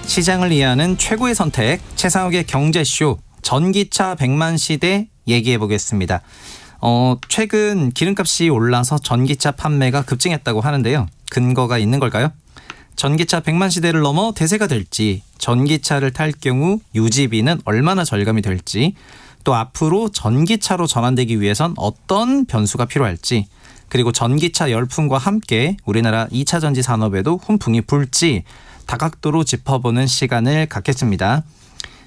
시장을 이해하는 최고의 선택, 최상욱의 경제쇼 전기차 100만 시대 얘기해 보겠습니다. 최근 기름값이 올라서 전기차 판매가 급증했다고 하는데요. 근거가 있는 걸까요? 전기차 100만 시대를 넘어 대세가 될지, 전기차를 탈 경우 유지비는 얼마나 절감이 될지, 또 앞으로 전기차로 전환되기 위해선 어떤 변수가 필요할지, 그리고 전기차 열풍과 함께 우리나라 2차 전지 산업에도 훈풍이 불지 다각도로 짚어보는 시간을 갖겠습니다.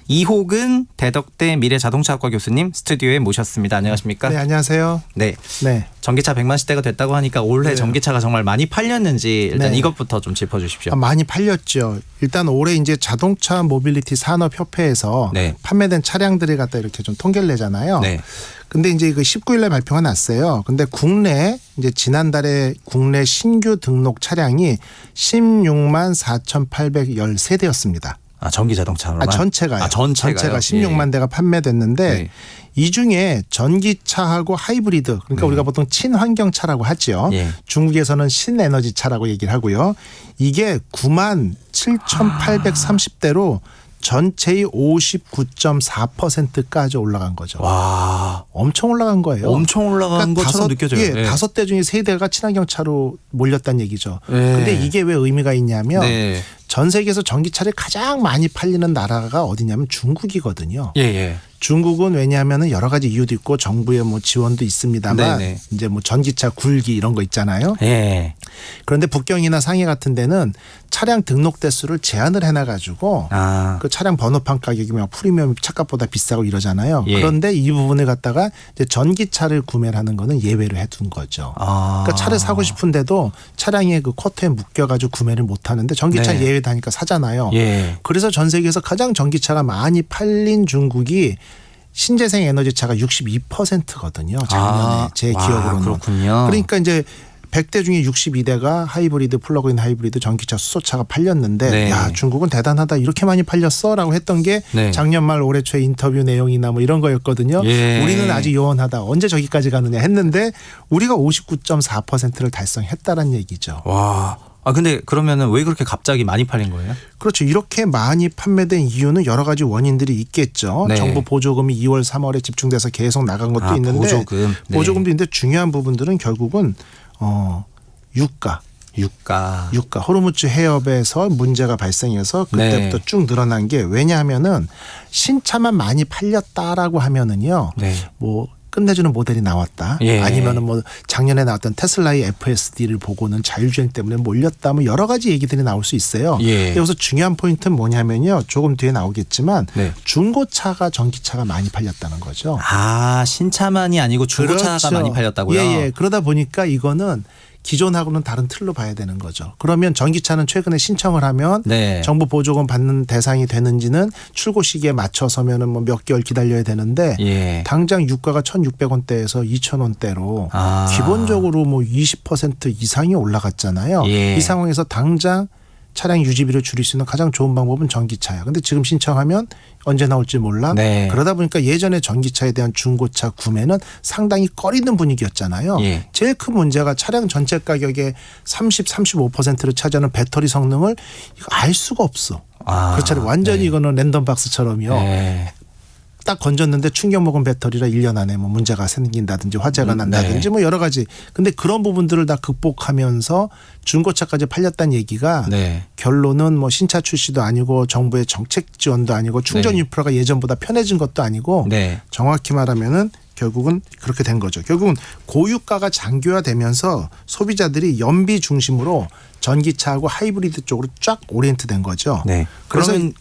이호근 대덕대 미래자동차학과 교수님 스튜디오에 모셨습니다. 안녕하십니까? 네, 안녕하세요. 네. 네. 전기차 100만 시대가 됐다고 하니까 올해 네. 전기차가 정말 많이 팔렸는지 일단 네. 이것부터 좀 짚어주십시오. 많이 팔렸죠. 일단 올해 이제 자동차 모빌리티 산업협회에서 네. 판매된 차량들을 갖다 이렇게 좀 통계를 내잖아요. 네. 근데 이제 그 19일날 발표가 났어요. 근데 국내 이제 지난달에 국내 신규 등록 차량이 16만 4,813대였습니다. 전기 자동차로만? 전체가요. 전체가요? 전체가 16만 대가 판매됐는데 네. 이 중에 전기차하고 하이브리드, 그러니까 우리가 보통 친환경차라고 하죠. 예. 중국에서는 신에너지 차라고 얘기를 하고요. 이게 9만 7,830대로 전체의 59.4%까지 올라간 거죠. 와, 엄청 올라간 거예요. 엄청 올라간 것처럼 느껴져요. 예, 네. 5대 중에 3대가 친환경차로 몰렸다는 얘기죠. 네. 근데 이게 왜 의미가 있냐면 네. 전 세계에서 전기차를 가장 많이 팔리는 나라가 어디냐면 중국이거든요. 예, 예. 중국은 왜냐하면 여러 가지 이유도 있고 정부의 뭐 지원도 있습니다만 네네. 이제 뭐 전기차 굴기 이런 거 있잖아요. 예. 그런데 북경이나 상해 같은 데는 차량 등록 대수를 제한을 해놔가지고 그 차량 번호판 가격이 막 프리미엄 차값보다 비싸고 이러잖아요. 예. 그런데 이 부분을 갖다가 이제 전기차를 구매를 하는 거는 예외로 해둔 거죠. 그러니까 차를 사고 싶은데도 차량의 그 쿼터에 묶여가지고 구매를 못 하는데 전기차 네. 예외다니까 사잖아요. 예. 그래서 전 세계에서 가장 전기차가 많이 팔린 중국이 신재생 에너지차가 62%거든요. 작년에 제 기억으로는. 그렇군요. 그러니까 이제 100대 중에 62대가 하이브리드, 플러그인 하이브리드 전기차 수소차가 팔렸는데 네. 야, 중국은 대단하다. 이렇게 많이 팔렸어라고 했던 게 네. 작년 말 올해 초 인터뷰 내용이나 뭐 이런 거였거든요. 예. 우리는 아직 요원하다. 언제 저기까지 가느냐 했는데 우리가 59.4%를 달성했다는 얘기죠. 와. 근데 그러면은 왜 그렇게 갑자기 많이 팔린 거예요? 그렇죠. 이렇게 많이 판매된 이유는 여러 가지 원인들이 있겠죠. 네. 정부 보조금이 2월, 3월에 집중돼서 계속 나간 것도 있는데 보조금. 네. 보조금도 있는데 중요한 부분들은 결국은 유가. 호르무즈 해협에서 문제가 발생해서 그때부터 네. 쭉 늘어난 게 왜냐하면은 신차만 많이 팔렸다라고 하면은요. 네. 뭐 끝내주는 모델이 나왔다. 예. 아니면은 뭐 작년에 나왔던 테슬라의 FSD를 보고는 자율주행 때문에 몰렸다. 뭐 여러 가지 얘기들이 나올 수 있어요. 예. 여기서 중요한 포인트는 뭐냐면요. 조금 뒤에 나오겠지만 네. 중고차가 전기차가 많이 팔렸다는 거죠. 신차만이 아니고 중고차가 그렇죠. 많이 팔렸다고요? 예. 그러다 보니까 이거는 기존하고는 다른 틀로 봐야 되는 거죠. 그러면 전기차는 최근에 신청을 하면 네. 정부 보조금 받는 대상이 되는지는 출고 시기에 맞춰서면은 뭐 몇 개월 기다려야 되는데 예. 당장 유가가 1,600원대에서 2,000원대로 기본적으로 뭐 20% 이상이 올라갔잖아요. 예. 이 상황에서 당장 차량 유지비를 줄일 수 있는 가장 좋은 방법은 전기차야. 근데 지금 신청하면 언제 나올지 몰라. 네. 그러다 보니까 예전에 전기차에 대한 중고차 구매는 상당히 꺼리는 분위기였잖아요. 예. 제일 큰 문제가 차량 전체 가격의 35%를 차지하는 배터리 성능을 이거 알 수가 없어. 그렇잖아요. 완전히 네. 이거는 랜덤 박스처럼요. 네. 딱 건졌는데 충격 먹은 배터리라 1년 안에 뭐 문제가 생긴다든지 화재가 난다든지 네. 뭐 여러 가지. 근데 그런 부분들을 다 극복하면서 중고차까지 팔렸다는 얘기가 네. 결론은 뭐 신차 출시도 아니고 정부의 정책 지원도 아니고 충전 네. 인프라가 예전보다 편해진 것도 아니고 네. 정확히 말하면은 결국은 그렇게 된 거죠. 결국은 고유가가 장기화되면서 소비자들이 연비 중심으로 전기차하고 하이브리드 쪽으로 쫙 오리엔트 된 거죠. 네. 그래서 그러면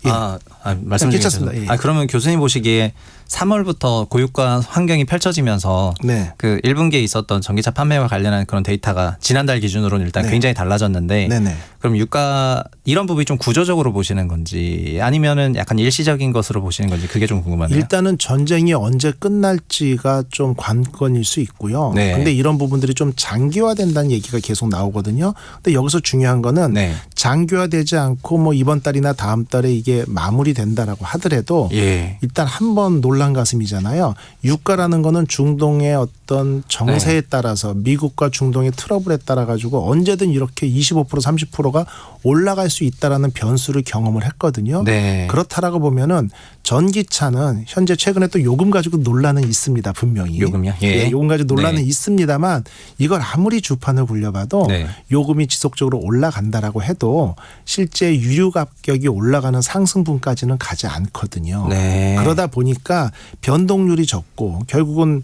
말씀 괜찮습니다. 주세요. 예. 그러면 교수님 보시기에 3월부터 고유가 환경이 펼쳐지면서 네. 그 1분기에 있었던 전기차 판매와 관련한 그런 데이터가 지난달 기준으로는 일단 네. 굉장히 달라졌는데 네네. 그럼 유가 이런 부분이 좀 구조적으로 보시는 건지 아니면은 약간 일시적인 것으로 보시는 건지 그게 좀 궁금하네요. 일단은 전쟁이 언제 끝날지가 좀 관건일 수 있고요. 네. 근데 이런 부분들이 좀 장기화된다는 얘기가 계속 나오거든요. 근데 여기서 중요한 거는 네. 장기화되지 않고 뭐 이번 달이나 다음 달에 이게 마무리된다라고 하더라도 예. 일단 한번 놀란 가슴이잖아요. 유가라는 거는 중동의 어떤 정세에 따라서 미국과 중동의 트러블에 따라 가지고 언제든 이렇게 25% 30%가 올라갈 수 있다라는 변수를 경험을 했거든요. 네. 그렇다라고 보면은 전기차는 현재 최근에 또 요금 가지고 논란은 있습니다. 분명히. 요금요? 예. 요금 가지고 논란은 네. 있습니다만 이걸 아무리 주판을 굴려봐도 네. 요금이 지속적으로 올라간다라고 해도 실제 유류 가격이 올라가는 상승분까지는 가지 않거든요. 네. 그러다 보니까 변동률이 적고 결국은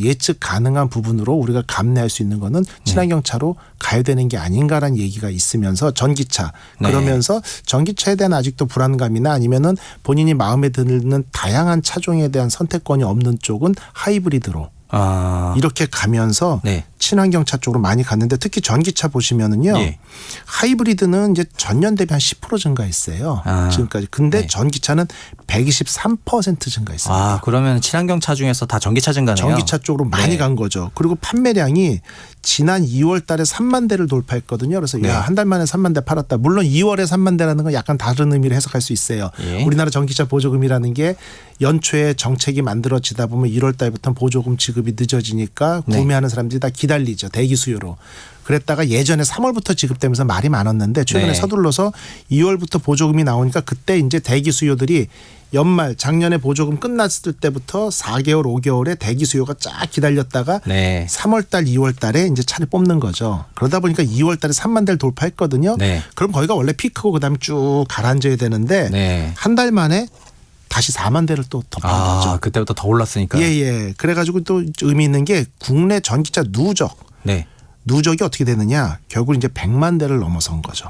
예측 가능한 부분으로 우리가 감내할 수 있는 거는 친환경차로 가야 되는 게 아닌가라는 얘기가 있으면서 전기차 네. 그러면서 전기차에 대한 아직도 불안감이나 아니면은 본인이 마음에 드는 다양한 차종에 대한 선택권이 없는 쪽은 하이브리드로 이렇게 가면서 네. 친환경차 쪽으로 많이 갔는데 특히 전기차 보시면은요. 예. 하이브리드는 이제 전년 대비 한 10% 증가했어요. 지금까지. 근데 네. 전기차는 123% 증가했습니다. 그러면 친환경차 중에서 다 전기차 증가네요. 전기차 쪽으로 많이 네. 간 거죠. 그리고 판매량이 지난 2월 달에 3만 대를 돌파했거든요. 그래서 네. 야, 한 달 만에 3만 대 팔았다. 물론 2월에 3만 대라는 건 약간 다른 의미로 해석할 수 있어요. 예. 우리나라 전기차 보조금이라는 게 연초에 정책이 만들어지다 보면 1월 달부터 보조금 지급이 늦어지니까 네. 구매하는 사람들이 다 기다리죠. 대기 수요로. 그랬다가 예전에 3월부터 지급되면서 말이 많았는데 최근에 네. 서둘러서 2월부터 보조금이 나오니까 그때 이제 대기 수요들이 연말 작년에 보조금 끝났을 때부터 4개월 5개월에 대기 수요가 쫙 기다렸다가 네. 3월 달 2월 달에 이제 차를 뽑는 거죠. 그러다 보니까 2월 달에 3만 대를 돌파했거든요. 네. 그럼 거기가 원래 피크고 그다음에 쭉 가라앉아야 되는데 네. 한 달 만에 다시 4만 대를 또 덮은 거죠. 그때부터 더 올랐으니까. 예. 그래가지고 또 의미 있는 게 국내 전기차 누적. 네. 누적이 어떻게 되느냐. 결국 이제 100만 대를 넘어선 거죠.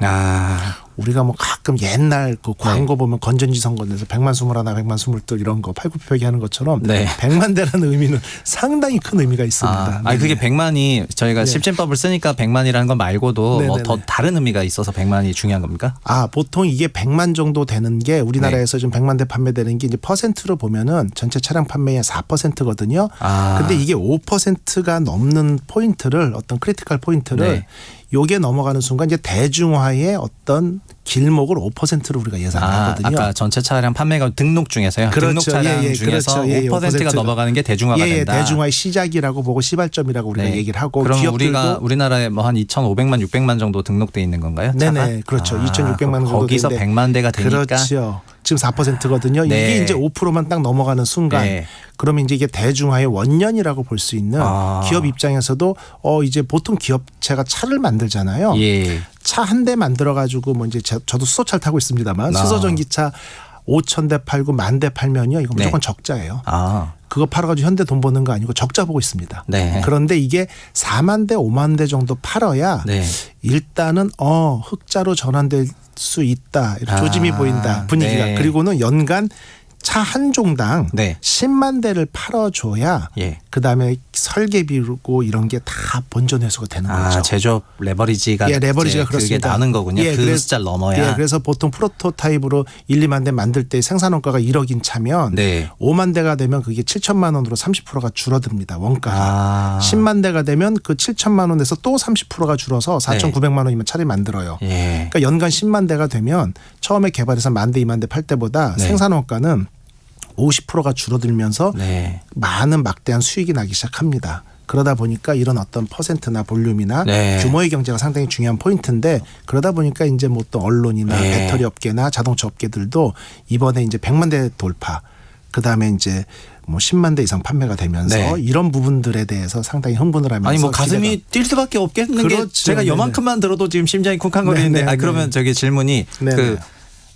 우리가 뭐 가끔 옛날 그 광고 보면 건전지 선거에서 100만 21, 100만 22 이런 거 팔굽혀펴기 하는 것처럼 네. 100만 대라는 의미는 상당히 큰 의미가 있습니다. 그게 100만이 저희가 네. 십진법을 쓰니까 100만이라는 거 말고도 뭐 네네네. 더 다른 의미가 있어서 100만이 중요한 겁니까? 보통 이게 100만 정도 되는 게 우리나라에서 지금 100만 대 판매되는 게 이제 퍼센트로 보면은 전체 차량 판매의 4%거든요. 근데 이게 5%가 넘는 포인트를 어떤 크리티컬 포인트를 네. 요게 넘어가는 순간 이제 대중화의 어떤 길목을 5%로 우리가 예상하거든요. 아까 전체 차량 판매가 등록 중에서요. 그렇죠. 등록 차량 예, 중에서 그렇죠. 예, 5%가 5%가 넘어가는 게 대중화가 된다. 대중화의 시작이라고 보고 시발점이라고 우리가 네. 얘기를 하고 그럼 기업들도 우리나라에 뭐 한 2,500만, 600만 정도 등록돼 있는 건가요? 차가? 네네 그렇죠. 2,600만 원 정도 거기서 되는데 100만 대가 되니까. 그렇죠. 지금 4%거든요. 네. 이게 이제 5%만 딱 넘어가는 순간 네. 그러면 이제 이게 대중화의 원년이라고 볼 수 있는 기업 입장에서도 이제 보통 기업체가 차를 만들잖아요. 예. 차 한 대 만들어 가지고 뭐 이제 저도 수소차를 타고 있습니다만 수소 전기차 5,000대 팔고 10,000대 팔면요. 이거 무조건 적자예요. 그거 팔아가지고 현대 돈 버는 거 아니고 적자 보고 있습니다. 네. 그런데 이게 4만 대, 5만 대 정도 팔아야 네. 일단은 흑자로 전환될 수 있다. 이렇게 조짐이 보인다. 분위기가. 네. 그리고는 연간 차 한 종당 네. 10만 대를 팔아줘야 예. 그다음에 설계비고 이런 게 다 본전 회수가 되는 거죠. 제조업 레버리지가 레버리지가 이제 그렇습니다. 그게 나는 거군요. 그 그래서- 숫자를 넘어야. 그래서 보통 프로토타입으로 1, 2만 대 만들 때 생산 원가가 1억인 차면 네. 5만 대가 되면 그게 7천만 원으로 30%가 줄어듭니다. 원가가. 10만 대가 되면 그 7천만 원에서 또 30%가 줄어서 4,900만 원이면 차를 만들어요. 예. 그러니까 연간 10만 대가 되면 처음에 개발해서 1만 대, 2만 대 팔 때보다 네. 생산 원가는 50%가 줄어들면서 네. 많은 막대한 수익이 나기 시작합니다. 그러다 보니까 이런 어떤 퍼센트나 볼륨이나 네. 규모의 경제가 상당히 중요한 포인트인데 그러다 보니까 이제 뭐 또 언론이나 네. 배터리 업계나 자동차 업계들도 이번에 이제 100만 대 돌파 그다음에 이제 뭐 10만 대 이상 판매가 되면서 네. 이런 부분들에 대해서 상당히 흥분을 하면서 아니 뭐 가슴이 뛸 수밖에 없겠는 게 그렇죠. 제가 네네. 요만큼만 들어도 지금 심장이 쿵쾅거리는데 네네. 그러면 저기 질문이 네네.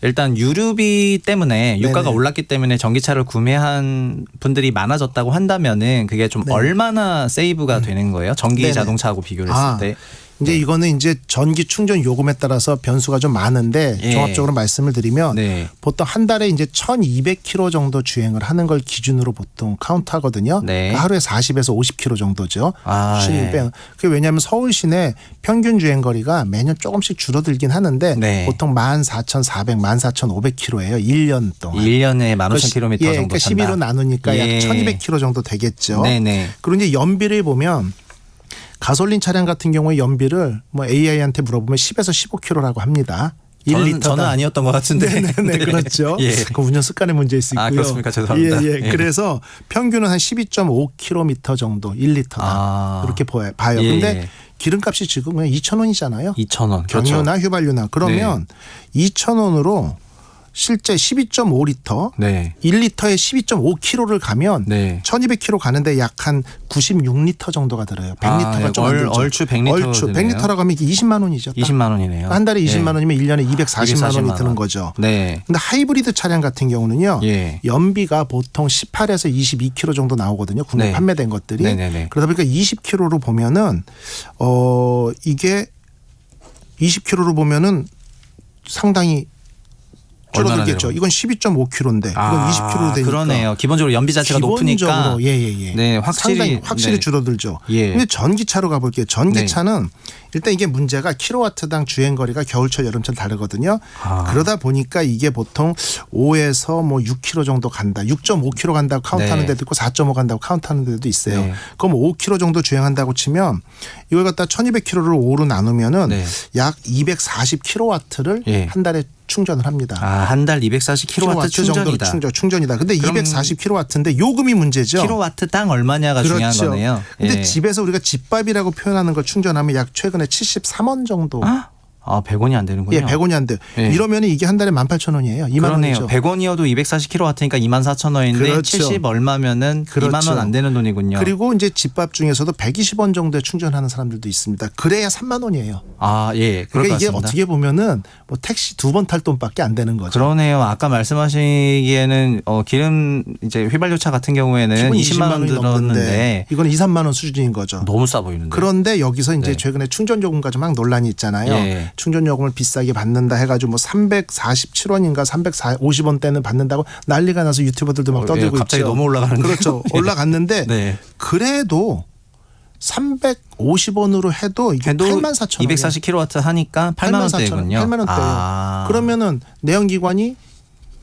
일단 유류비 때문에 유가가 네네. 올랐기 때문에 전기차를 구매한 분들이 많아졌다고 한다면은 그게 좀 네. 얼마나 세이브가 되는 거예요? 전기 네네. 자동차하고 비교를 했을 때. 이제 이거는 이제 전기 충전 요금에 따라서 변수가 좀 많은데 예. 종합적으로 말씀을 드리면 네. 보통 한 달에 이제 1,200km 정도 주행을 하는 걸 기준으로 보통 카운트하거든요. 네. 그러니까 하루에 40에서 50km 정도죠. 예. 그게 왜냐하면 서울 시내 평균 주행 거리가 매년 조금씩 줄어들긴 하는데 네. 보통 14,400, 14,500km예요. 1년 동안. 1년에 15,000km 예, 정도 그러니까 12로 나누니까 예. 약 1,200km 정도 되겠죠. 네네. 그리고 이제 연비를 보면 가솔린 차량 같은 경우에 연비를 뭐 AI한테 물어보면 10에서 15km라고 합니다. 1리터. 저는 아니었던 것 같은데. 네, 그렇죠. 예. 그 운전 습관의 문제일 수 있고요. 아, 그렇습니까? 죄송합니다. 예. 예. 그래서 평균은 한 12.5km 정도 1리터다. 이렇게 봐요. 예, 근데 예. 기름값이 지금 그냥 2,000원이잖아요. 2,000원. 경유나 휘발유나. 그러면 2,000원으로 실제 12.5리터, 네. 1리터에 12.5km를 가면 네. 1200km 가는데 약 한 96리터 정도가 들어요. 100리터가 좀 안 들죠. 얼추 100리터. 얼추 100리터라고 하면 이게 20만 원이죠. 20만 원이네요. 한 달에 20만 원이면 1년에 240만 원이 240만 드는 원. 거죠. 네. 근데 하이브리드 차량 같은 경우는요. 예. 연비가 보통 18에서 22km 정도 나오거든요. 국내 네. 판매된 것들이. 네네네. 그러다 보니까 20km로 보면은 이게 20km로 보면은 상당히 줄어들겠죠. 얼마나 이건 12.5km인데 이건 20km 되니까. 그러네요. 기본적으로 연비 자체가 높으니까. 예. 네, 확실히 확실히 줄어들죠. 예. 근데 전기차로 가볼게요. 전기차는 일단 이게 문제가 킬로와트당 주행 거리가 겨울철 여름철 다르거든요. 그러다 보니까 이게 보통 5에서 뭐 6km 정도 간다. 6.5km 간다고 카운트하는 데도 있고 4.5 간다고 카운트하는 데도 있어요. 네. 그럼 5km 정도 주행한다고 치면 이걸 갖다 1200km를 5로 나누면은 네. 약 240kW를 예. 한 달에 충전을 합니다. 한 달 240kW 충전이다. 정도 충전이다. 근데 그럼 240kW인데 요금이 문제죠. 킬로와트당 얼마냐가 중요한 거네요. 근데 예. 집에서 우리가 집밥이라고 표현하는 걸 충전하면 약 최근에 73원 정도. 100원이 안 되는군요. 예, 100원이 안 돼요. 예. 이러면 이게 한 달에 18,000원이에요. 2만 그러네요. 원이죠. 100원이어도 240kW니까 24,000원인데 그렇죠. 70 얼마면은 그렇죠. 2만 원 안 되는 돈이군요. 그리고 이제 집밥 중에서도 120원 정도에 충전하는 사람들도 있습니다. 그래야 3만 원이에요. 예. 그럴 그러니까 것 이게 같습니다. 어떻게 보면은 뭐 택시 2번 탈 돈밖에 안 되는 거죠. 그러네요. 아까 말씀하시기에는 기름 이제 휘발유차 같은 경우에는 기본 20만 원 들었는데 이거는 2, 3만 원 수준인 거죠. 너무 싸 보이는데. 그런데 여기서 이제 네. 최근에 충전 요금 가지고 막 논란이 있잖아요. 예. 충전 요금을 비싸게 받는다 해가지고 뭐 347원인가 350원대는 받는다고 난리가 나서 유튜버들도 막 떠들고 갑자기 있죠. 너무 올라가는데. 그렇죠. 올라갔는데 네. 그래도 350원으로 해도 이게 84,000원. 240kW 하니까 8만 원대군요. 8만 원대예요. 그러면은 내연기관이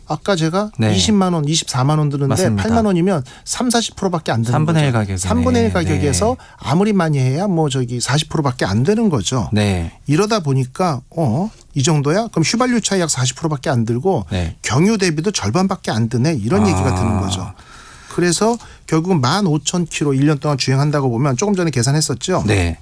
아까 제가 네. 20만 원, 24만 원 드는데 맞습니다. 8만 원이면 30-40%밖에 안 되는 3분의 1 거죠. 가격이네. 3분의 1 가격에서 네. 아무리 많이 해야 뭐 저기 40%밖에 안 되는 거죠. 네. 이러다 보니까 이 정도야? 그럼 휘발유 차이 약 40%밖에 안 들고 네. 경유 대비도 절반밖에 안 드네. 이런 얘기가 드는 거죠. 그래서 결국은 15,000km 1년 동안 주행한다고 보면 조금 전에 계산했었죠. 네.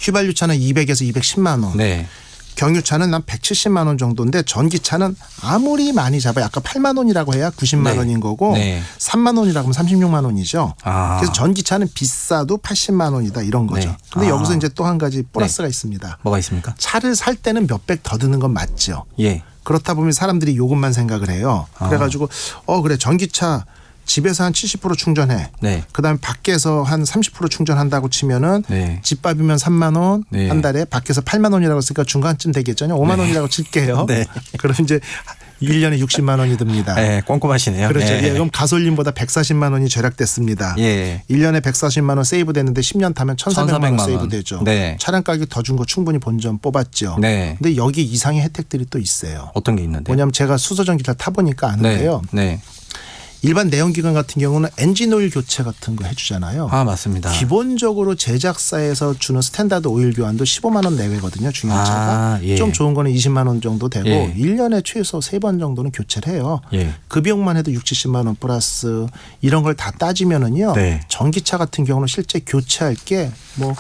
휘발유 차는 200에서 210만 원. 네. 경유차는 한 170만 원 정도인데 전기차는 아무리 많이 잡아야 아까 8만 원이라고 해야 90만 네. 원인 거고 네. 3만 원이라고 하면 36만 원이죠. 그래서 전기차는 비싸도 80만 원이다 이런 거죠. 네. 근데 여기서 이제 또 한 가지 플러스가 있습니다. 뭐가 있습니까? 차를 살 때는 몇백 더 드는 건 맞죠. 예. 그렇다 보면 사람들이 요것만 생각을 해요. 그래가지고 그래 전기차 집에서 한 70% 충전해. 네. 그다음에 밖에서 한 30% 충전한다고 치면은 네. 집밥이면 3만 원, 네. 한 달에 밖에서 8만 원이라고 했으니까 중간쯤 되겠죠. 5만 원이라고 칠게요. 네. 그럼 이제 1년에 60만 원이 듭니다. 네, 꼼꼼하시네요. 그렇죠. 네. 예, 그럼 가솔린보다 140만 원이 절약됐습니다. 예. 1년에 140만 원 세이브 되는데 10년 타면 1,400만 원 1,400만 세이브 원. 되죠. 네. 차량 가격 더 준 거 충분히 본전 뽑았죠. 네. 근데 여기 이상의 혜택들이 또 있어요. 어떤 게 있는데? 뭐냐면 제가 수소전기차를 타보니까 아는데요. 네. 일반 내연기관 같은 경우는 엔진 오일 교체 같은 거 해주잖아요. 맞습니다. 기본적으로 제작사에서 주는 스탠다드 오일 교환도 15만 원 내외거든요. 중형차가. 예. 좀 좋은 거는 20만 원 정도 되고 예. 1년에 최소 3번 정도는 교체를 해요. 예. 그 비용만 해도 60-70만 원 플러스 이런 걸 다 따지면은요. 네. 전기차 같은 경우는 실제 교체할 게 뭐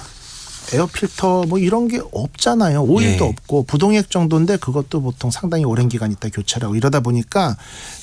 에어필터 뭐 이런 게 없잖아요. 오일도 예. 없고 부동액 정도인데 그것도 보통 상당히 오랜 기간 있다 교체를 하고 이러다 보니까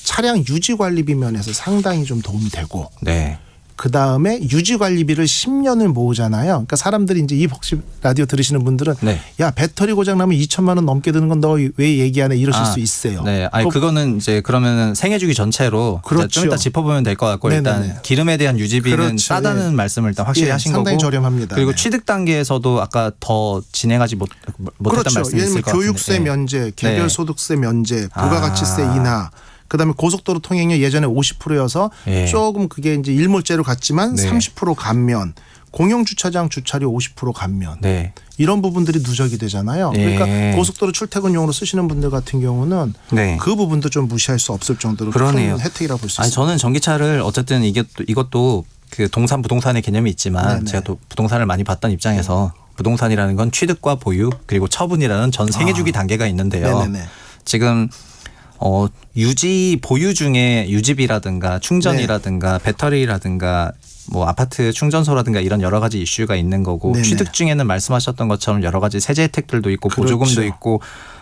차량 유지 관리비 면에서 상당히 좀 도움이 되고 네. 그다음에 유지 관리비를 10년을 모으잖아요. 그러니까 사람들이 이제 이 혹시 라디오 들으시는 분들은 네. 야 배터리 고장 나면 2천만 원 넘게 드는 건 너 왜 얘기하네 이러실 수 있어요. 네. 아니 그거는 이제 그러면은 생애주기 전체로 그렇죠. 좀 이따 짚어보면 될 것 같고 네네네. 일단 기름에 대한 유지비는 그렇죠. 싸다는 예. 말씀을 일단 확실히 예, 하신 상당히 거고 저렴합니다. 그리고 네. 취득 단계에서도 아까 더 진행하지 못했던 그렇죠. 말씀이 예를 있을 들면 것 같은데. 교육세 면제, 개별소득세 면제, 부가가치세 아. 인하. 그다음에 고속도로 통행료 예전에 50%여서 예. 조금 그게 이제 일몰제로 갔지만 네. 30% 감면. 공영 주차장 주차료 50% 감면 네. 이런 부분들이 누적이 되잖아요. 예. 그러니까 고속도로 출퇴근용으로 쓰시는 분들 같은 경우는 네. 그 부분도 좀 무시할 수 없을 정도로 그러네요. 큰 혜택이라고 볼 수 아니 있습니다. 저는 전기차를 어쨌든 이것도 그 동산 부동산의 개념이 있지만 네네. 제가 또 부동산을 많이 봤던 입장에서 부동산이라는 건 취득과 보유 그리고 처분이라는 전 생애주기 단계가 있는데요. 네네네. 지금 유지 보유 중에 유지비라든가 충전이라든가 배터리라든가 뭐 아파트 충전소라든가 이런 여러 가지 이슈가 있는 거고 네네. 취득 중에는 말씀하셨던 것처럼 여러 가지 세제 혜택들도 있고 그렇죠. 보조금도 있고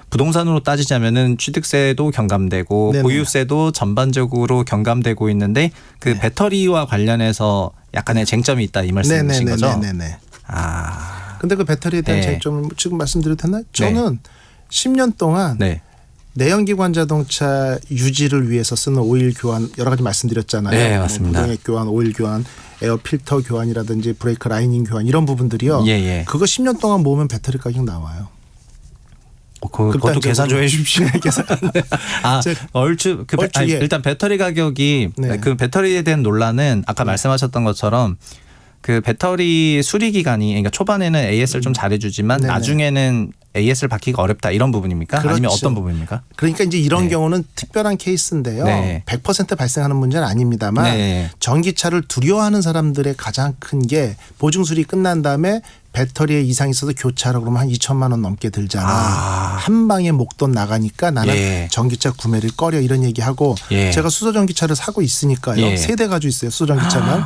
부동산으로 따지자면은 취득세도 경감되고 네네. 보유세도 전반적으로 경감되고 있는데 그 네. 배터리와 관련해서 약간의 쟁점이 있다 이 말씀이신 거죠? 네네네. 아, 근데 그 배터리에 대한 네. 쟁점을 지금 말씀드려도 되나요? 저는 10년 동안 네, 내연기관 자동차 유지를 위해서 쓰는 오일 교환 여러 가지 말씀드렸잖아요. 네, 맞습니다. 무동액 교환, 오일 교환, 에어 필터 교환이라든지 브레이크 라이닝 교환 이런 부분들이요. 예. 그거 10년 동안 모으면 배터리 가격 나와요. 그것도 극단적으로. 계산 좀 해주십시오. 아, 제가 얼추 예. 일단 배터리 가격이 네. 그 배터리에 대한 논란은 아까 말씀하셨던 것처럼 그 배터리 수리 기간이 그러니까 초반에는 AS를 좀 잘해주지만 네네. 나중에는 AS를 받기가 어렵다 이런 부분입니까? 아니면 그렇죠. 어떤 부분입니까? 그러니까 이제 이런 네. 경우는 특별한 케이스인데요. 네. 100% 발생하는 문제는 아닙니다만 네. 전기차를 두려워하는 사람들의 가장 큰 게 보증 수리 끝난 다음에 배터리에 이상이 있어서 교체하라 그러면 한 2천만 원 넘게 들잖아. 아. 한 방에 목돈 나가니까 나는 예. 전기차 구매를 꺼려 이런 얘기하고 예. 제가 수소 전기차를 사고 있으니까요. 예. 3대 가지고 있어요. 수소 전기차는.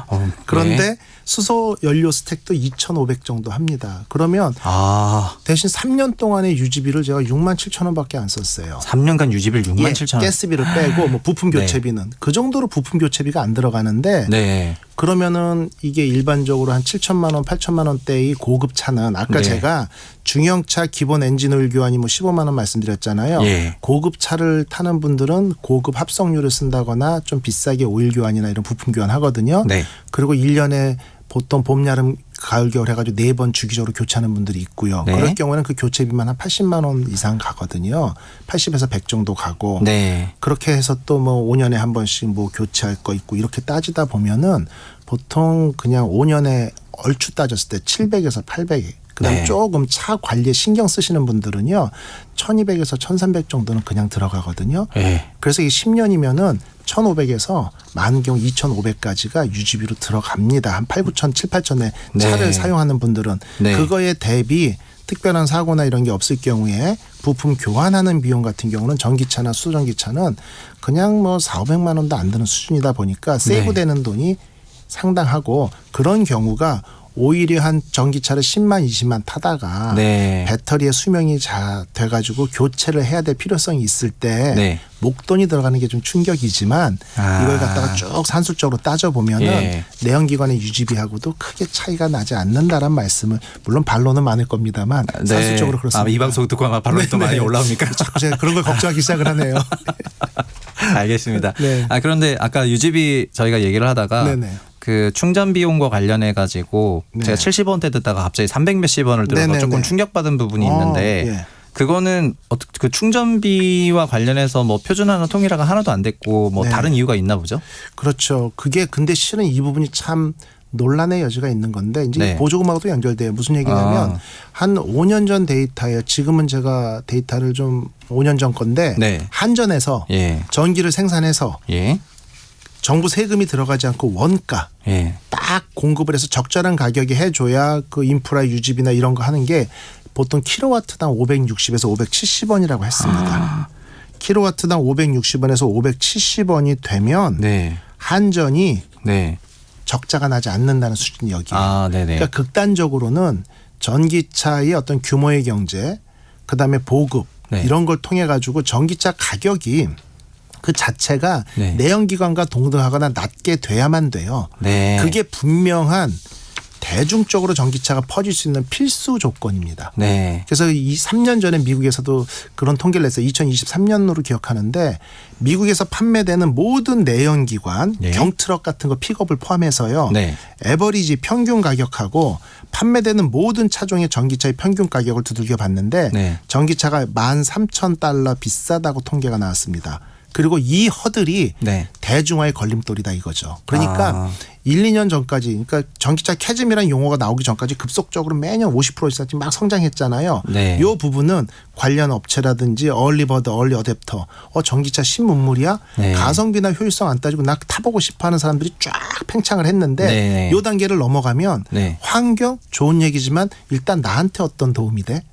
그런데 네. 수소 연료 스택도 2,500 정도 합니다. 그러면 아, 대신 3년 동안의 유지비를 제가 6만 7천 원밖에 안 썼어요. 3년간 유지비를 6만 7천 원. 가스비를 빼고 뭐 부품 네. 교체비는 그 정도로 부품 교체비가 안 들어가는데 네. 그러면은 이게 일반적으로 한 7천만 원, 8천만 원대의 고급 차는 아까 네. 제가 중형차 기본 엔진 오일 교환이 뭐 15만 원 말씀드렸잖아요. 예. 고급 차를 타는 분들은 고급 합성유를 쓴다거나 좀 비싸게 오일 교환이나 이런 부품 교환하거든요. 네. 그리고 1년에 보통 봄, 여름, 가을, 겨울 해가지고 4번 주기적으로 교체하는 분들이 있고요. 네. 그럴 경우에는 그 교체비만 한 80만 원 이상 가거든요. 80에서 100 정도 가고. 네. 그렇게 해서 또 뭐 5년에 한 번씩 뭐 교체할 거 있고 이렇게 따지다 보면은 보통 그냥 5년에 얼추 따졌을 때 700에서 800. 그다음에 네. 조금 차 관리에 신경 쓰시는 분들은요. 1200에서 1300 정도는 그냥 들어가거든요. 네. 그래서 이 10년이면은 1,500에서 많은 경우 2,500까지가 유지비로 들어갑니다. 한 8, 9천, 7, 8천에 차를 네. 사용하는 분들은 네. 그거에 대비 특별한 사고나 이런 게 없을 경우에 부품 교환하는 비용 같은 경우는 전기차나 수전기차는 그냥 뭐 4, 500만 원도 안 드는 수준이다 보니까 세이브되는 돈이 상당하고 그런 경우가 오히려 한 전기차를 10만 20만 타다가 네. 배터리의 수명이 돼가지고 교체를 해야 될 필요성이 있을 때 네. 목돈이 들어가는 게 좀 충격이지만 아. 이걸 갖다가 쭉 산술적으로 따져보면은 예. 내연기관의 유지비하고도 크게 차이가 나지 않는다란 말씀을 물론 반론은 많을 겁니다만 산술적으로 그렇습니다. 이 방송 듣고 아마 반론이 또 네, 많이 네. 올라옵니까? 자꾸 제가 그런 걸 걱정하기 시작을 하네요. 알겠습니다. 네. 그런데 아까 유지비 저희가 얘기를 하다가 네네. 그 충전 비용과 관련해 가지고 네. 제가 70원대 듣다가 갑자기 300 몇십 원을 들어서 네네네. 조금 충격받은 부분이 있는데 예. 그거는 그 충전비와 관련해서 뭐 표준화나 통일화가 하나도 안 됐고 뭐 네. 다른 이유가 있나 보죠? 그렇죠. 그게 근데 실은 이 부분이 참 논란의 여지가 있는 건데 이제 네. 보조금하고도 연결돼요. 무슨 얘기냐면 한 5년 전 데이터예요. 지금은 제가 데이터를 좀 5년 전 건데 네. 한전에서 예. 전기를 생산해서 예. 정부 세금이 들어가지 않고 원가 예. 딱 공급을 해서 적절한 가격에 해줘야 그 인프라 유지비나 이런 거 하는 게 보통 킬로와트당 560에서 570원이라고 했습니다. 킬로와트당 560원에서 570원이 되면 네. 한전이 네. 적자가 나지 않는다는 수준이 여기에요. 네네. 그러니까 극단적으로는 전기차의 어떤 규모의 경제, 그다음에 보급 네. 이런 걸 통해 가지고 전기차 가격이 그 자체가 네. 내연기관과 동등하거나 낮게 돼야만 돼요. 네. 그게 분명한 대중적으로 전기차가 퍼질 수 있는 필수 조건입니다. 네. 그래서 이 3년 전에 미국에서도 그런 통계를 냈어요. 2023년으로 기억하는데 미국에서 판매되는 모든 내연기관, 네. 경트럭 같은 거 픽업을 포함해서요. 네. 에버리지 평균 가격하고 판매되는 모든 차종의 전기차의 평균 가격을 두들겨 봤는데 네. 전기차가 $13,000 비싸다고 통계가 나왔습니다. 그리고 이 허들이 네. 대중화의 걸림돌이다 이거죠. 그러니까 1, 2년 전까지 그러니까 전기차 캐즘이라는 용어가 나오기 전까지 급속적으로 매년 50%씩 막 성장했잖아요. 네. 이 부분은 관련 업체라든지 얼리버드, 얼리 어댑터 전기차 신문물이야. 네. 가성비나 효율성 안 따지고 나 타보고 싶어하는 사람들이 쫙 팽창을 했는데 네. 이 단계를 넘어가면 네. 환경 좋은 얘기지만 일단 나한테 어떤 도움이 돼?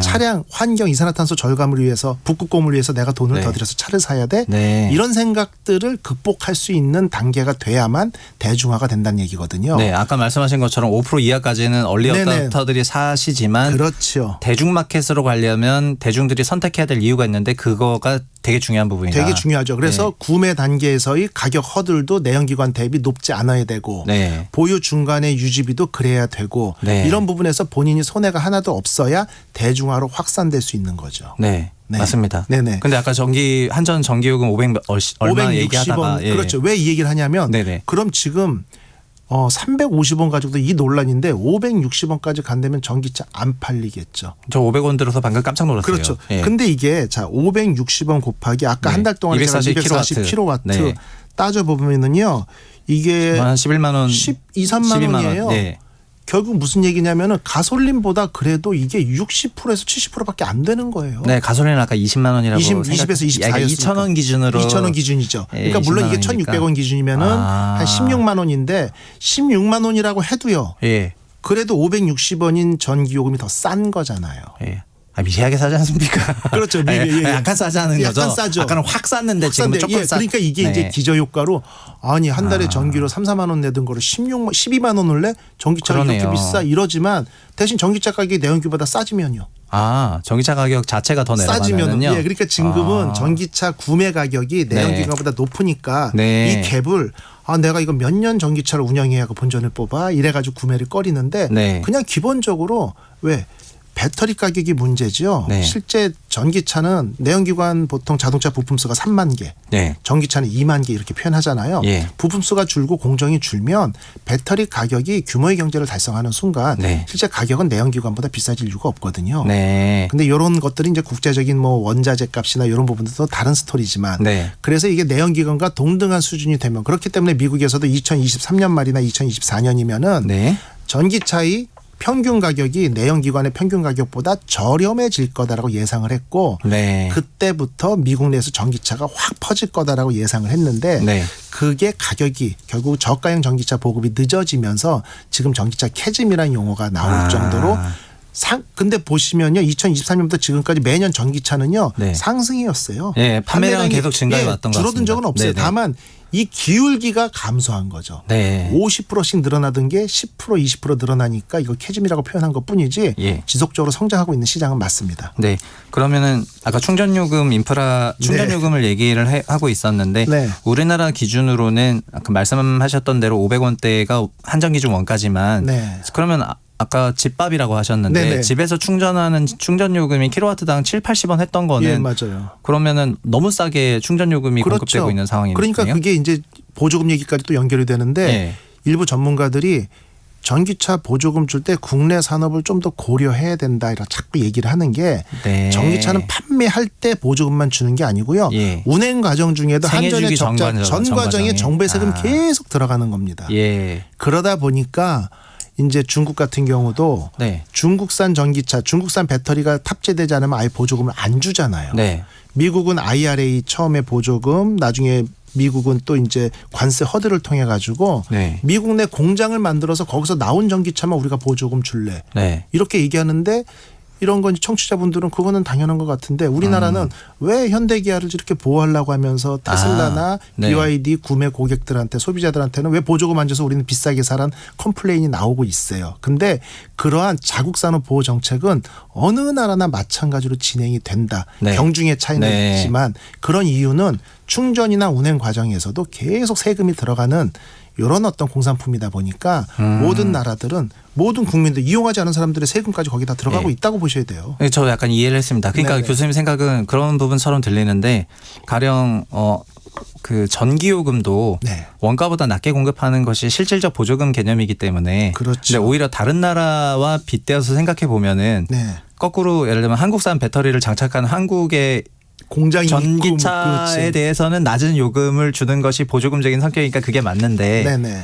차량 환경 이산화탄소 절감을 위해서 북극곰을 위해서 내가 돈을 네. 더 들여서 차를 사야 돼? 네. 이런 생각들을 극복할 수 있는 단계가 돼야만 대중화가 된다는 얘기거든요. 네, 아까 말씀하신 것처럼 5% 이하까지는 얼리 네네. 어댑터들이 사시지만 그렇죠. 대중마켓으로 가려면 대중들이 선택해야 될 이유가 있는데 그거가 되게 중요한 부분이다. 되게 중요하죠. 그래서 네. 구매 단계에서의 가격 허들도 내연기관 대비 높지 않아야 되고 네. 보유 중간의 유지비도 그래야 되고 네. 이런 부분에서 본인이 손해가 하나도 없어야 대중화로 확산될 수 있는 거죠. 네. 네. 맞습니다. 네네. 근데 아까 한전 전기요금 500얼마 얘기하다가 560원. 그렇죠. 왜 이 얘기를 하냐면 네네. 그럼 지금 350원 가지고도 이 논란인데 560원까지 간다면 전기차 안 팔리겠죠. 저 500원 들어서 방금 깜짝 놀랐어요. 그렇죠. 예. 근데 이게 자 560원 곱하기 아까 네. 한 달 동안 240kW 네. 따져보면은요. 이게 한 11만 원, 12, 13만 12만 원이에요. 원. 네. 결국 무슨 얘기냐면은 가솔린보다 그래도 이게 60%에서 70%밖에 안 되는 거예요. 네, 가솔린은 아까 20만 원이라고 20에서 24였으니까. 2,000원 기준으로 2,000원 기준이죠. 예, 그러니까 물론 이게 20만 원이니까. 1,600원 기준이면은 한 16만 원인데 16만 원이라고 해도요. 예. 그래도 560원인 전기요금이 더 싼 거잖아요. 예. 미세하게 싸지 않습니까? 그렇죠. 약간 싸지 않은 거죠. 약간 싸죠. 아까는 확 쌌는데 지금은 조금 싸. 그러니까 이게 네. 이제 기저효과로 아니 한 달에 전기료 3, 4만 원 내던 거를 12만 원을 내 전기차가 그러네요. 이렇게 비싸 이러지만 대신 전기차 가격이 내연기보다 싸지면요. 전기차 가격 자체가 더 싸지면은 내려가면요. 예, 그러니까 지금은 전기차 구매 가격이 내연기관보다 높으니까 네. 이 갭을 내가 이거 몇 년 전기차를 운영해야 하고 본전을 뽑아 이래가지고 구매를 꺼리는데 네. 그냥 기본적으로 왜 배터리 가격이 문제죠. 네. 실제 전기차는 내연기관 보통 자동차 부품수가 3만 개, 네. 전기차는 2만 개 이렇게 표현하잖아요. 예. 부품수가 줄고 공정이 줄면 배터리 가격이 규모의 경제를 달성하는 순간 네. 실제 가격은 내연기관보다 비싸질 이유가 없거든요. 네. 근데 이런 것들이 이제 국제적인 뭐 원자재 값이나 이런 부분들도 다른 스토리지만 네. 그래서 이게 내연기관과 동등한 수준이 되면 그렇기 때문에 미국에서도 2023년 말이나 2024년이면은 네. 전기차의 평균 가격이 내연기관의 평균 가격보다 저렴해질 거다라고 예상을 했고 네. 그때부터 미국 내에서 전기차가 확 퍼질 거다라고 예상을 했는데 네. 그게 가격이 결국 저가형 전기차 보급이 늦어지면서 지금 전기차 캐즘이라는 용어가 나올 정도로 근데 보시면요 2023년부터 지금까지 매년 전기차는요 네. 상승이었어요. 예, 판매량이 판매량이, 계속 증가해 왔던 것 줄어든 같습니다. 적은 없어요. 네네. 다만 이 기울기가 감소한 거죠. 네. 50%씩 늘어나던 게 10% 20% 늘어나니까 이거 캐즘이라고 표현한 것뿐이지 예. 지속적으로 성장하고 있는 시장은 맞습니다. 네. 그러면은 아까 충전요금 충전요금을 얘기를 하고 있었는데 네. 우리나라 기준으로는 아까 말씀하셨던 대로 500원대가 한정 기준 원가지만 네. 그러면 아까 집밥이라고 하셨는데 네네. 집에서 충전하는 충전요금이 킬로와트당 7, 80원 했던 거는 예, 맞아요. 그러면은 너무 싸게 충전요금이 공급되고 있는 상황이네요. 그러니까 그게 이제 보조금 얘기까지 또 연결이 되는데 네. 일부 전문가들이 전기차 보조금 줄 때 국내 산업을 좀 더 고려해야 된다 이라 자꾸 얘기를 하는 게 네. 전기차는 판매할 때 보조금만 주는 게 아니고요. 예. 운행 과정 중에도 한전의 생애주기 전 과정에 정부의 세금 계속 들어가는 겁니다. 예. 그러다 보니까 이제 중국 같은 경우도 네. 중국산 전기차, 중국산 배터리가 탑재되지 않으면 아예 보조금을 안 주잖아요. 네. 미국은 IRA 처음에 보조금, 나중에 미국은 또 이제 관세 허들을 통해 가지고 네. 미국 내 공장을 만들어서 거기서 나온 전기차만 우리가 보조금 줄래. 네. 이렇게 얘기하는데 이런 건 청취자분들은 그거는 당연한 것 같은데 우리나라는 왜 현대기아를 이렇게 보호하려고 하면서 테슬라나 네. BYD 구매 고객들한테 소비자들한테는 왜 보조금 안 줘서 우리는 비싸게 사란 컴플레인이 나오고 있어요. 근데 그러한 자국산업 보호 정책은 어느 나라나 마찬가지로 진행이 된다. 네. 경중의 차이는 네. 있지만 그런 이유는 충전이나 운행 과정에서도 계속 세금이 들어가는 이런 어떤 공산품이다 보니까 모든 나라들은 모든 국민들 이용하지 않은 사람들의 세금까지 거기 다 들어가고 네. 있다고 보셔야 돼요. 네, 저 약간 이해를 했습니다. 그러니까 네네. 교수님 생각은 그런 부분처럼 들리는데 가령 그 전기요금도 네. 원가보다 낮게 공급하는 것이 실질적 보조금 개념이기 때문에 그렇죠. 근데 오히려 다른 나라와 빗대어서 생각해 보면은 네. 거꾸로 예를 들면 한국산 배터리를 장착한 한국의 공장이 있고 전기차에 그렇지. 대해서는 낮은 요금을 주는 것이 보조금적인 성격이니까 그게 맞는데 네네.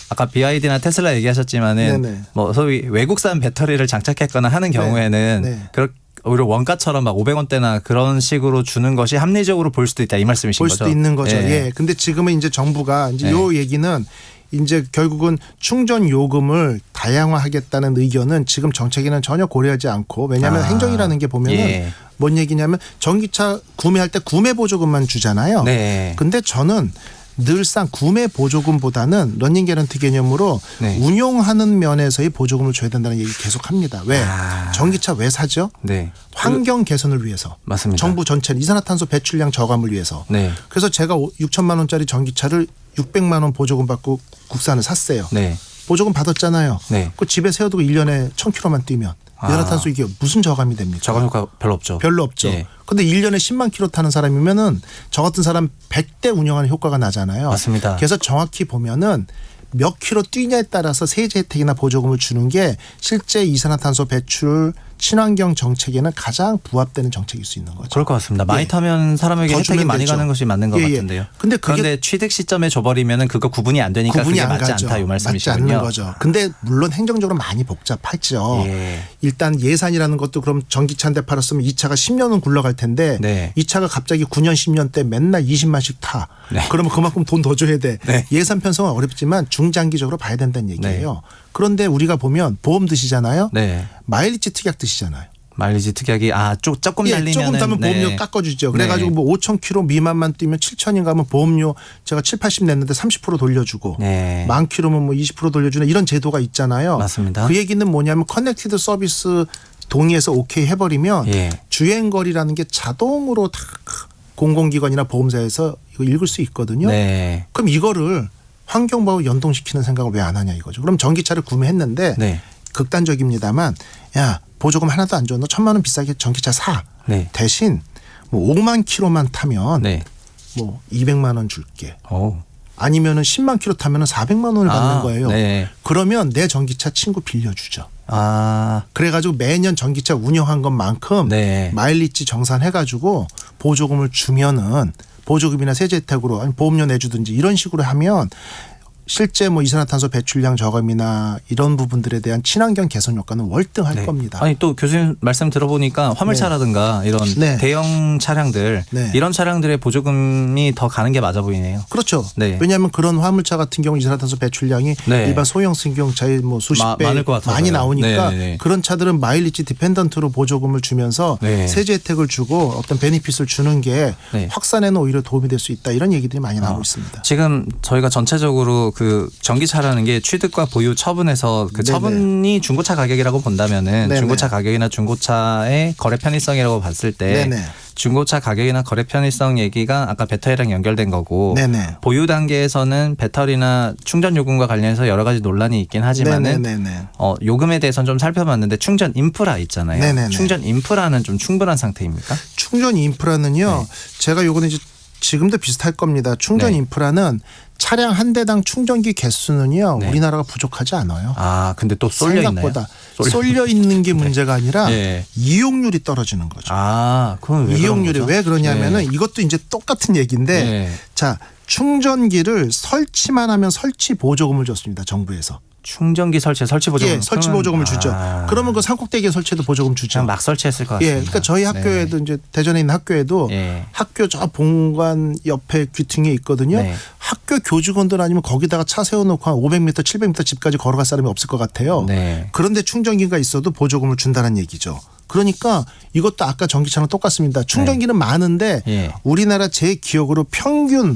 아까 BYD나 테슬라 얘기하셨지만은 네네. 뭐 소위 외국산 배터리를 장착했거나 하는 경우에는 네. 오히려 원가처럼 막 500원대나 그런 식으로 주는 것이 합리적으로 볼 수도 있다 이 말씀이신 볼 거죠. 수도 있는 거죠. 예. 예. 근데 지금은 이제 정부가 이제 네. 요 얘기는 이제 결국은 충전 요금을 다양화하겠다는 의견은 지금 정책에는 전혀 고려하지 않고 왜냐하면 행정이라는 게 보면은 예. 뭔 얘기냐면 전기차 구매할 때 구매 보조금만 주잖아요. 네. 근데 저는 늘상 구매 보조금보다는 러닝 개런티 개념으로 네. 운용하는 면에서의 보조금을 줘야 된다는 얘기 계속 합니다. 왜? 전기차 왜 사죠? 네. 환경 개선을 위해서. 맞습니다. 정부 전체는 이산화탄소 배출량 저감을 위해서. 네. 그래서 제가 6천만 원짜리 전기차를 600만 원 보조금 받고 국산을 샀어요. 네. 보조금 받았잖아요. 네. 그 집에 세워두고 1년에 1000km만 뛰면 이산화탄소 이게 무슨 저감이 됩니까? 저감 효과 별로 없죠. 별로 없죠. 예. 근데 1년에 10만 킬로 타는 사람이면은 저 같은 사람 100대 운영하는 효과가 나잖아요. 맞습니다. 그래서 정확히 보면은 몇 킬로 뛰냐에 따라서 세제 혜택이나 보조금을 주는 게 실제 이산화탄소 배출 친환경 정책에는 가장 부합되는 정책일 수 있는 거죠. 그럴 것 같습니다. 많이 예. 타면 사람에게 더 혜택이 주면 많이 되죠. 가는 것이 맞는 것 예, 예. 같은데요. 근데 그게 그런데 취득 시점에 줘버리면은 그거 구분이 안 되니까 구분이 그게 안 맞지 가죠. 않다 이 맞지 말씀이시군요. 않는 거죠. 근데 물론 행정적으로 많이 복잡하죠. 예. 일단 예산이라는 것도 그럼 전기차 한 대 팔았으면 이 차가 10년은 굴러갈 텐데 네. 이 차가 갑자기 9년 10년 때 맨날 20만씩 타. 네. 그러면 그만큼 돈 더 줘야 돼. 네. 예산 편성은 어렵지만 중장기적으로 봐야 된다는 얘기예요. 그런데 우리가 보면 보험 드시잖아요. 네. 마일리지 특약 드시잖아요. 마일리지 특약이 조금 예, 달리면 조금 타면 보험료 깎아주죠. 그래가지고 뭐 5,000km 미만만 뛰면 7,000인가 하면 보험료 제가 7, 80 냈는데 30% 돌려주고 네. 10,000km면 뭐 20% 돌려주는 이런 제도가 있잖아요. 맞습니다. 그 얘기는 뭐냐면 커넥티드 서비스 동의해서 오케이 해버리면 예. 주행거리라는 게 자동으로 다 공공기관이나 보험사에서 이거 읽을 수 있거든요. 네. 그럼 이거를 환경보호 연동시키는 생각을 왜 안 하냐 이거죠. 그럼 전기차를 구매했는데 네. 극단적입니다만 야 보조금 하나도 안 줘. 너 1,000만 원 비싸게 전기차 사. 네. 대신 뭐 5만 킬로만 타면 네. 뭐 200만 원 줄게. 오. 아니면은 10만 킬로 타면은 400만 원을 받는 거예요. 네. 그러면 내 전기차 친구 빌려주죠. 아. 그래가지고 매년 전기차 운영한 것만큼 네. 마일리지 정산해가지고 보조금을 주면은 보조금이나 세제 혜택으로 아니 보험료 내주든지 이런 식으로 하면 실제 뭐 이산화탄소 배출량 저감이나 이런 부분들에 대한 친환경 개선 효과는 월등할 네. 겁니다. 아니 또 교수님 말씀 들어보니까 화물차라든가 이런 네. 대형 차량들 네. 이런 차량들의 보조금이 더 가는 게 맞아 보이네요. 그렇죠. 네. 왜냐하면 그런 화물차 같은 경우 이산화탄소 배출량이 네. 일반 소형 승용차의 뭐 수십 배 많을 것 같아서요. 많이 나오니까 네네네. 그런 차들은 마일리지 디펜던트로 보조금을 주면서 네. 세제 혜택을 주고 어떤 베니핏을 주는 게 네. 확산에는 오히려 도움이 될 수 있다 이런 얘기들이 많이 나오고 있습니다. 지금 저희가 전체적으로 그 전기차라는 게 취득과 보유 처분에서 그 네네. 처분이 중고차 가격이라고 본다면은 네네. 중고차 가격이나 중고차의 거래 편의성이라고 봤을 때 네네. 중고차 가격이나 거래 편의성 얘기가 아까 배터리랑 연결된 거고 네네. 보유 단계에서는 배터리나 충전 요금과 관련해서 여러 가지 논란이 있긴 하지만은 네네네. 요금에 대해서는 좀 살펴봤는데 충전 인프라 있잖아요. 네네네. 충전 인프라는 좀 충분한 상태입니까? 충전 인프라는요. 제가 요거는 이제 지금도 비슷할 겁니다. 충전 네. 인프라는 차량 한 대당 충전기 개수는요. 네. 우리나라가 부족하지 않아요. 아 근데 또 쏠려 있나요? 생각보다 쏠려 있는 게 문제가 아니라 예. 이용률이 떨어지는 거죠. 아, 그건 왜 이용률이 그런 거죠? 왜 그러냐면은 네. 이것도 이제 똑같은 얘기인데 네. 자 충전기를 설치만 하면 설치 보조금을 줬습니다. 정부에서. 충전기 설치 보조금. 예, 설치 보조금을 주죠. 그러면 그 산꼭대기에 설치해도 보조금 주죠. 그냥 막 설치했을 것 같습니다. 예, 그러니까 저희 학교에도 이제 대전에 있는 학교에도 예. 학교 저 본관 옆에 귀퉁이에 있거든요. 네. 학교 교직원들 아니면 거기다가 차 세워놓고 한 500m, 700m 집까지 걸어갈 사람이 없을 것 같아요. 네. 그런데 충전기가 있어도 보조금을 준다는 얘기죠. 그러니까 이것도 아까 전기차랑 똑같습니다. 충전기는 많은데 예. 우리나라 제 기억으로 평균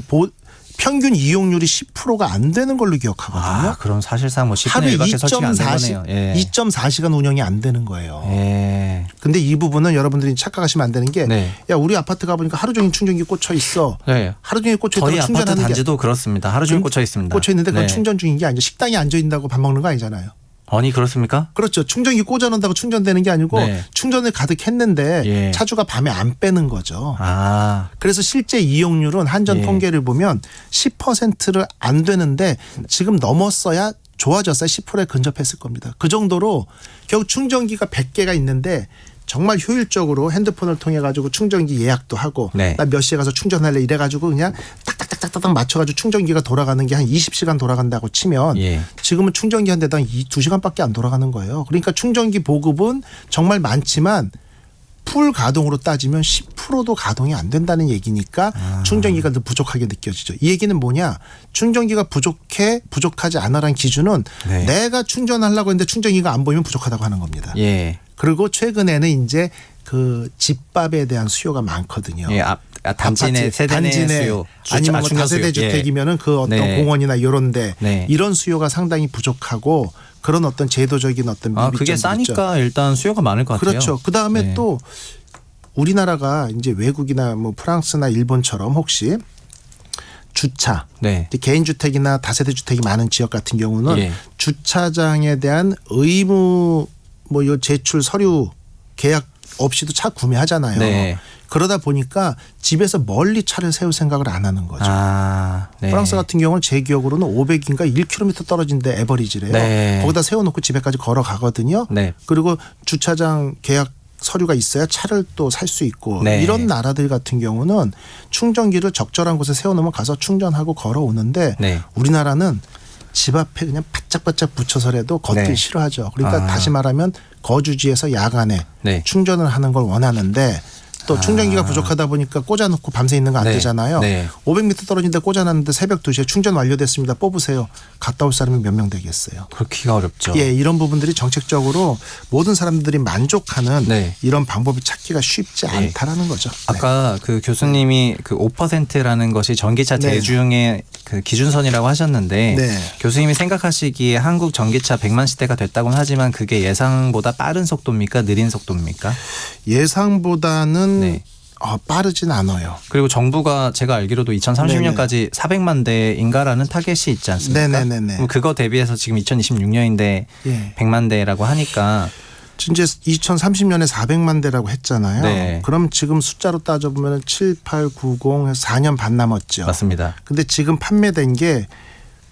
이용률이 10%가 안 되는 걸로 기억하거든요. 아, 그럼 사실상 뭐 하루 10분의 1밖에 설치가 안 된 2.4시간, 거네요. 예. 2.4시간 운영이 안 되는 거예요. 예. 근데 이 부분은 여러분들이 착각하시면 안 되는 게, 네. 야 우리 아파트 가보니까 하루 종일 충전기 꽂혀 있어. 네. 하루 종일 꽂혀 저희 있다가 아파트 충전하는 게 단지도 그렇습니다. 하루 종일 꽂혀 있습니다. 꽂혀 있는데 그건 네. 충전 중인 게 아니죠. 식당에 앉아 있다고 밥 먹는 거 아니잖아요. 아니 그렇습니까? 그렇죠. 충전기 꽂아놓는다고 충전되는 게 아니고 네. 충전을 가득 했는데 예. 차주가 밤에 안 빼는 거죠. 아. 그래서 실제 이용률은 한전 예. 통계를 보면 10%를 안 되는데 지금 넘었어야 좋아졌어야 10%에 근접했을 겁니다. 그 정도로 결국 충전기가 100개가 있는데 정말 효율적으로 핸드폰을 통해 가지고 충전기 예약도 하고 네. 나 몇 시에 가서 충전할래 이래 가지고 그냥 딱딱딱딱딱 맞춰 가지고 충전기가 돌아가는 게 한 20시간 돌아간다고 치면 예. 지금은 충전기 한 대당 2시간밖에 안 돌아가는 거예요. 그러니까 충전기 보급은 정말 많지만 풀 가동으로 따지면 10%도 가동이 안 된다는 얘기니까 충전기가 더 부족하게 느껴지죠. 이 얘기는 뭐냐? 충전기가 부족하지 않아라는 기준은 네. 내가 충전하려고 했는데 충전기가 안 보이면 부족하다고 하는 겁니다. 예. 그리고 최근에는 이제 그 집밥에 대한 수요가 많거든요. 예. 단지 내 세대 내 수요. 아니면 뭐 충전 다세대 수요. 예. 주택이면은 그 어떤 네. 공원이나 이런데 네. 이런 수요가 상당히 부족하고 그런 어떤 제도적인 어떤 미비점도 그게 싸니까 일단 수요가 많을 것 같아요. 그렇죠. 그 다음에 네. 또 우리나라가 이제 외국이나 뭐 프랑스나 일본처럼 혹시 주차, 네. 개인 주택이나 다세대 주택이 많은 지역 같은 경우는 예. 주차장에 대한 의무 뭐 요 제출 서류 계약 없이도 차 구매하잖아요. 네. 그러다 보니까 집에서 멀리 차를 세울 생각을 안 하는 거죠. 네. 프랑스 같은 경우는 제 기억으로는 500인가 1km 떨어진데 에버리지래요. 네. 거기다 세워놓고 집에까지 걸어가거든요. 네. 그리고 주차장 계약 서류가 있어야 차를 또 살 수 있고 네. 이런 나라들 같은 경우는 충전기를 적절한 곳에 세워놓으면 가서 충전하고 걸어오는데 네. 우리나라는 집 앞에 그냥 바짝바짝 붙여서라도 걷기 네. 싫어하죠. 그러니까 다시 말하면 거주지에서 야간에 네. 충전을 하는 걸 원하는데 또 충전기가 부족하다 보니까 꽂아놓고 밤새 있는 거 안 네. 되잖아요. 네. 500m 떨어진 데 꽂아놨는데 새벽 2시에 충전 완료됐습니다. 뽑으세요. 갔다 올 사람이 몇 명 되겠어요. 그렇기가 어렵죠. 예, 이런 부분들이 정책적으로 모든 사람들이 만족하는 네. 이런 방법을 찾기가 쉽지 않다라는 거죠. 네. 아까 그 교수님이 그 5%라는 것이 전기차 네. 대중의 그 기준선이라고 하셨는데 네. 교수님이 생각하시기에 한국 전기차 100만 시대가 됐다고는 하지만 그게 예상보다 빠른 속도입니까? 느린 속도입니까? 예상보다는 네. 빠르진 않아요. 그리고 정부가 제가 알기로도 2030년까지 400만 대인가라는 타겟이 있지 않습니까? 네네네네. 그럼 그거 대비해서 지금 2026년인데 예. 100만 대라고 하니까 이제 2030년에 400만 대라고 했잖아요. 네. 그럼 지금 숫자로 따져보면 7, 8, 90 해서 4년 반 남았죠. 맞습니다. 근데 지금 판매된 게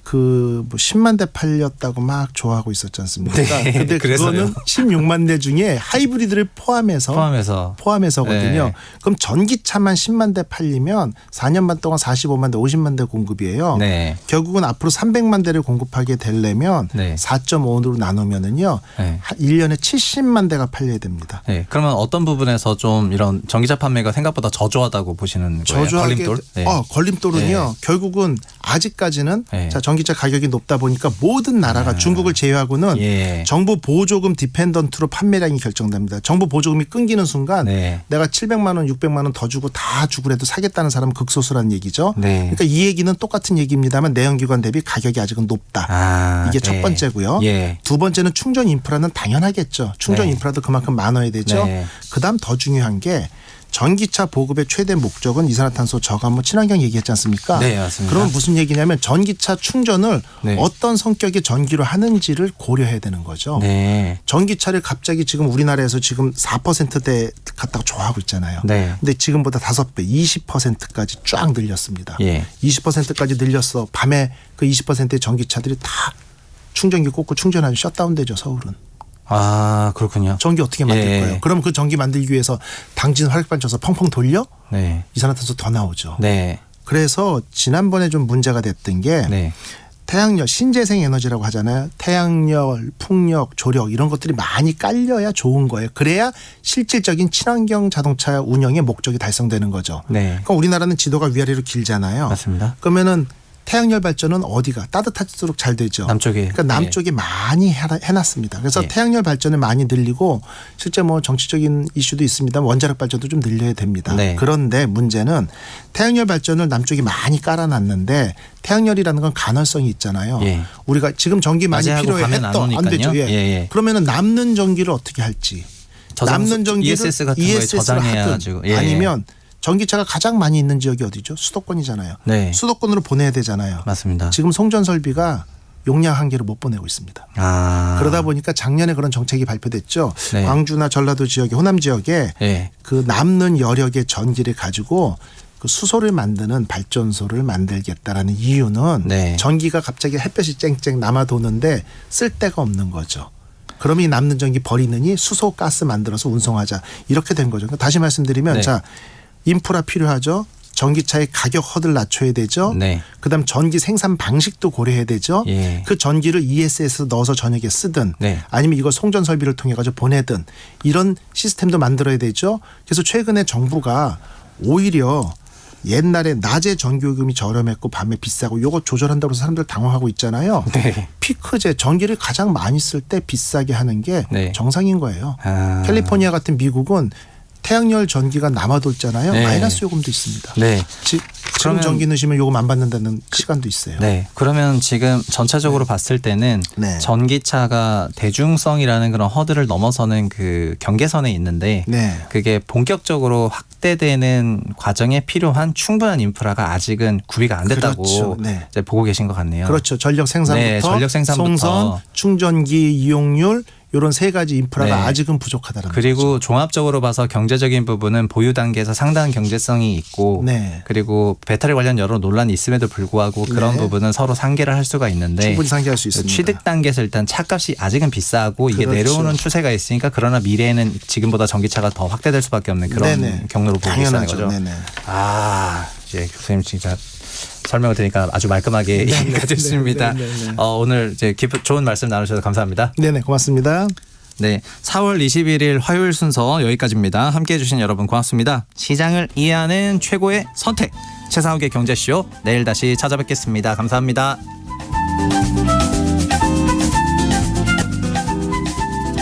그 뭐 10만 대 팔렸다고 막 좋아하고 있었지 않습니까? 네, 근데 그래서요. 그거는 16만 대 중에 하이브리드를 포함해서거든요. 네. 그럼 전기차만 10만 대 팔리면 4년 반 동안 45만 대, 50만 대 공급이에요. 네. 결국은 앞으로 300만 대를 공급하게 되려면 네. 4.5로 나누면은요. 네. 1년에 70만 대가 팔려야 됩니다. 네. 그러면 어떤 부분에서 좀 이런 전기차 판매가 생각보다 저조하다고 보시는 거예요? 걸림돌? 네. 걸림돌은요. 네. 결국은 아직까지는 네. 자 전기차 가격이 높다 보니까 모든 나라가 중국을 제외하고는 예. 정부 보조금 디펜던트로 판매량이 결정됩니다. 정부 보조금이 끊기는 순간 네. 내가 700만 원, 600만 원 더 주고 다 주고라도 사겠다는 사람은 극소수라는 얘기죠. 네. 그러니까 이 얘기는 똑같은 얘기입니다만 내연기관 대비 가격이 아직은 높다. 이게 첫 네. 번째고요. 예. 두 번째는 충전 인프라는 당연하겠죠. 충전 네. 인프라도 그만큼 많아야 되죠. 네. 그다음 더 중요한 게 전기차 보급의 최대 목적은 이산화탄소 저감, 뭐 친환경 얘기했지 않습니까? 네, 맞습니다. 그러면 무슨 얘기냐면 전기차 충전을 네. 어떤 성격의 전기로 하는지를 고려해야 되는 거죠. 네. 전기차를 갑자기 지금 우리나라에서 지금 4%대 갖다가 좋아하고 있잖아요. 네. 근데 지금보다 5배, 20%까지 쫙 늘렸습니다. 예. 20%까지 늘렸어. 밤에 그 20%의 전기차들이 다 충전기 꽂고 충전하면 셧다운되죠, 서울은. 그렇군요. 전기 어떻게 만들 예. 거예요? 그럼 그 전기 만들기 위해서 당진 화력발 쳐서 펑펑 돌려? 네. 이산화탄소 더 나오죠. 네. 그래서 지난번에 좀 문제가 됐던 게 네. 태양열, 신재생 에너지라고 하잖아요. 태양열, 풍력, 조력 이런 것들이 많이 깔려야 좋은 거예요. 그래야 실질적인 친환경 자동차 운영의 목적이 달성되는 거죠. 네. 그러니까 우리나라는 지도가 위아래로 길잖아요. 맞습니다. 그러면은 태양열 발전은 어디가 따뜻할수록 잘 되죠. 남쪽에. 그러니까 남쪽에 많이 해놨습니다. 그래서 예. 태양열 발전을 많이 늘리고 실제 뭐 정치적인 이슈도 있습니다. 원자력 발전도 좀 늘려야 됩니다. 네. 그런데 문제는 태양열 발전을 남쪽에 많이 깔아놨는데 태양열이라는 건 간헐성이 있잖아요. 예. 우리가 지금 전기 많이 낮에 하고 필요해 밤엔 했던 안 안 되죠. 오니까요. 예. 그러면은 남는 전기를 어떻게 할지. 남는 전기를 ESS 같은 거에 ESS로 저장해야 하든 가지고. 예. 아니면 전기차가 가장 많이 있는 지역이 어디죠? 수도권이잖아요. 네. 수도권으로 보내야 되잖아요. 맞습니다. 지금 송전 설비가 용량 한계로 못 보내고 있습니다. 그러다 보니까 작년에 그런 정책이 발표됐죠. 네. 광주나 전라도 지역에 호남 지역에 예. 그 남는 여력의 전기를 가지고 그 수소를 만드는 발전소를 만들겠다라는 이유는 네. 전기가 갑자기 햇볕이 쨍쨍 남아 도는데 쓸 데가 없는 거죠. 그러면 이 남는 전기 버리느니 수소 가스 만들어서 운송하자 이렇게 된 거죠. 다시 말씀드리면 네. 자 인프라 필요하죠. 전기차의 가격 허들 낮춰야 되죠. 네. 그다음 전기 생산 방식도 고려해야 되죠. 예. 그 전기를 ESS 넣어서 저녁에 쓰든 네. 아니면 이거 송전 설비를 통해 가지고 보내든 이런 시스템도 만들어야 되죠. 그래서 최근에 정부가 오히려 옛날에 낮에 전기요금이 저렴했고 밤에 비싸고 요거 조절한다고 해서 사람들 당황하고 있잖아요. 네. 피크제 전기를 가장 많이 쓸 때 비싸게 하는 게 네. 정상인 거예요. 아. 캘리포니아 같은 미국은 태양열 전기가 남아도 있잖아요. 네. 마이너스 요금도 있습니다. 네. 지금 그러면- 전기 넣으시면 요금 안 받는다는 시간도 있어요. 네. 그러면 지금 전체적으로 봤을 때는 네. 전기차가 대중성이라는 그런 허들을 넘어서는 그 경계선에 있는데 네. 그게 본격적으로 확대되는 과정에 필요한 충분한 인프라가 아직은 구비가 안 됐다고 그렇죠. 네. 이제 보고 계신 것 같네요. 그렇죠. 전력 생산부터, 네, 전력 생산부터. 송선, 충전기 이용률 이런 세 가지 인프라가 네. 아직은 부족하다는 그리고 종합적으로 봐서 경제적인 부분은 보유 단계에서 상당한 경제성이 있고 네. 그리고 배터리 관련 여러 논란이 있음에도 불구하고 그런 네. 부분은 서로 상계를 할 수가 있는데 충분히 상기할 수 있습니다. 취득 단계에서 일단 차값이 아직은 비싸고 이게 그렇죠. 내려오는 추세가 있으니까 그러나 미래에는 지금보다 전기차가 더 확대될 수밖에 없는 그런 네네. 경로로 보고 계시는 당연하죠. 거죠. 네네. 아, 이제 교수님 진짜 설명을 드리니까 아주 말끔하게 이해가 됐습니다. 네네네. 오늘 이제 좋은 말씀 나누셔서 감사합니다. 네네 고맙습니다. 네, 4월 21일 화요일 순서 여기까지입니다. 함께해 주신 여러분 고맙습니다. 시장을 이해하는 최고의 선택 최상욱의 경제쇼 내일 다시 찾아뵙겠습니다. 감사합니다.